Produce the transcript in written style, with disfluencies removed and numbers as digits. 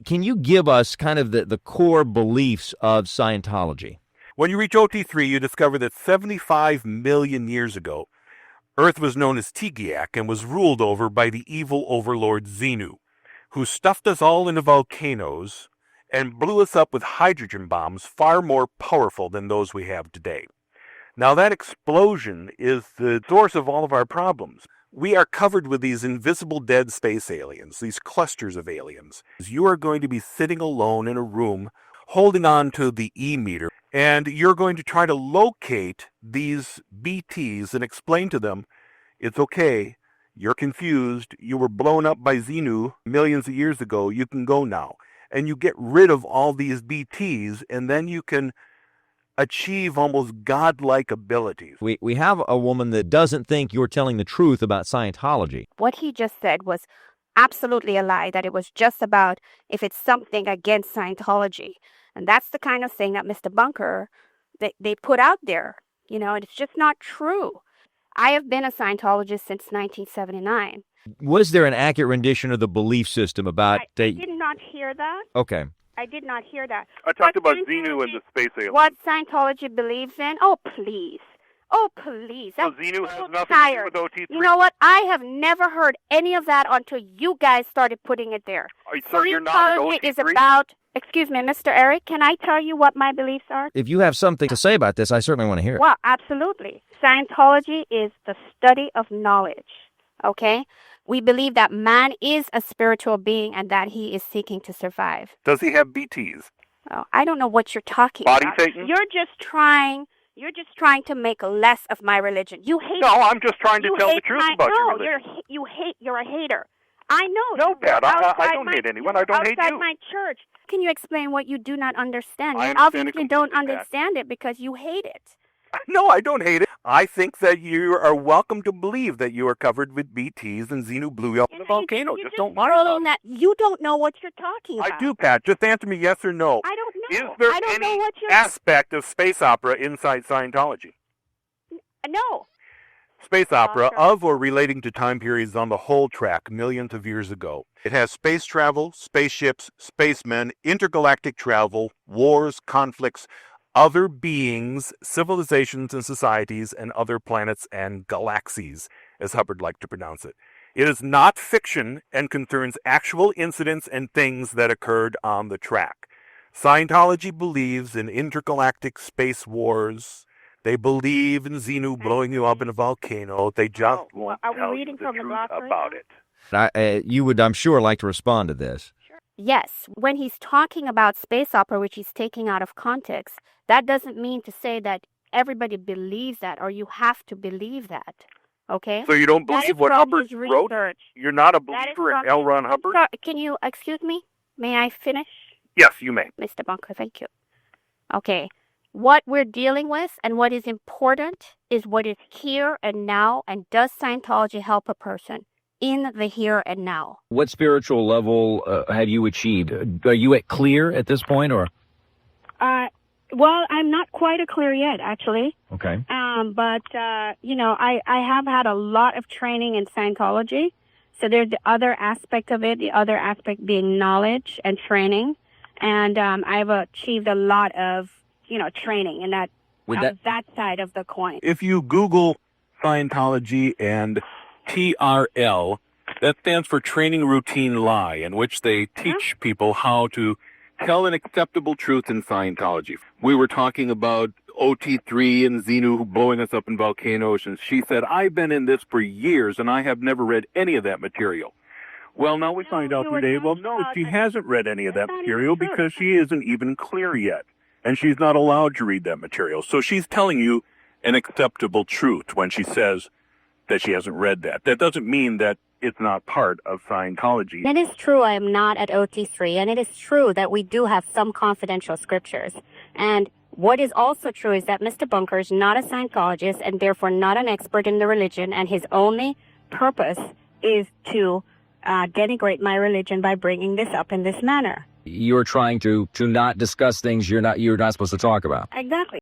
can you give us kind of the core beliefs of Scientology? When you reach OT3, you discover that 75 million years ago, Earth was known as Tigiak and was ruled over by the evil overlord Xenu, who stuffed us all into volcanoes and blew us up with hydrogen bombs far more powerful than those we have today. Now that explosion is the source of all of our problems. We are covered with these invisible dead space aliens, these clusters of aliens. You are going to be sitting alone in a room holding on to the E-meter, and you're going to try to locate these BTs and explain to them, it's okay, you're confused, you were blown up by Xenu millions of years ago, you can go now. And you get rid of all these BTs, and then you can achieve almost godlike abilities. We have a woman that doesn't think you're telling the truth about Scientology. What he just said was absolutely a lie, that it was just about if it's something against Scientology. And that's the kind of thing that Mr. Bunker, they put out there. You know, and it's just not true. I have been a Scientologist since 1979. Was there an accurate rendition of the belief system about... I did not hear that. Okay. I did not hear that. I talked about Xenu and the space aliens. What Scientology believes in? Oh, please. Oh, please. So Xenu has nothing to do with OT3? You know what? I have never heard any of that until you guys started putting it there. So you're not an OT3? Is about... Excuse me, Mr. Eric, can I tell you what my beliefs are? If you have something to say about this, I certainly want to hear it. Well, absolutely. Scientology is the study of knowledge, okay? We believe that man is a spiritual being and that he is seeking to survive. Does he have BTs? Oh, I don't know what you're talking about. Body Satan? You're just trying to make less of my religion. You hate No, I'm just trying to tell the truth about your religion. You're a hater. I know. No, Pat, I don't hate anyone. I don't hate you. Outside my church. Can you explain what you do not understand? I You understand obviously don't understand it because you hate it. No, I don't hate it. I think that you are welcome to believe that you are covered with BTs and Xenu blew you up in the volcano. Just don't lie about it. That you don't know what you're talking about. I do, Pat. Just answer me yes or no. I don't know. Is there I don't know any what you're... aspect of space opera inside Scientology? No. Space opera of or relating to time periods on the whole track millions of years ago. It has space travel, spaceships, spacemen, intergalactic travel, wars, conflicts, other beings, civilizations and societies, and other planets and galaxies, as Hubbard liked to pronounce it. It is not fiction and concerns actual incidents and things that occurred on the track. Scientology believes in intergalactic space wars. They believe in Xenu blowing you up in a volcano. They just won't tell you the truth about it. You would, I'm sure, like to respond to this. Yes, when he's talking about space opera, which he's taking out of context, that doesn't mean to say that everybody believes that or you have to believe that, okay? So you don't believe what Hubbard wrote? You're not a believer in L. Ron Hubbard? Can you, excuse me? May I finish? Yes, you may. Mr. Bunker, thank you. Okay, what we're dealing with and what is important is what is here and now, and does Scientology help a person in the here and now? What spiritual level have you achieved? Are you at clear at this point, or? Well, I'm not quite a clear yet, actually. Okay. But you know, I have had a lot of training in Scientology. So there's the other aspect of it, the other aspect being knowledge and training. And I've achieved a lot of, you know, training in that side of the coin. If you Google Scientology and TRL, that stands for Training Routine Lie, in which they teach people how to tell an acceptable truth in Scientology. We were talking about OT3 and Xenu blowing us up in volcanoes, and she said, I've been in this for years, and I have never read any of that material. Well, now we find out today, well, no, she hasn't read any of that material because she isn't even clear yet, and she's not allowed to read that material. So she's telling you an acceptable truth when she says that she hasn't read that. That doesn't mean that it's not part of Scientology. It is true I am not at OT3, and it is true that we do have some confidential scriptures. And what is also true is that Mr. Bunker is not a Scientologist and therefore not an expert in the religion, and his only purpose is to denigrate my religion by bringing this up in this manner. You're trying to not discuss things you're not supposed to talk about. Exactly.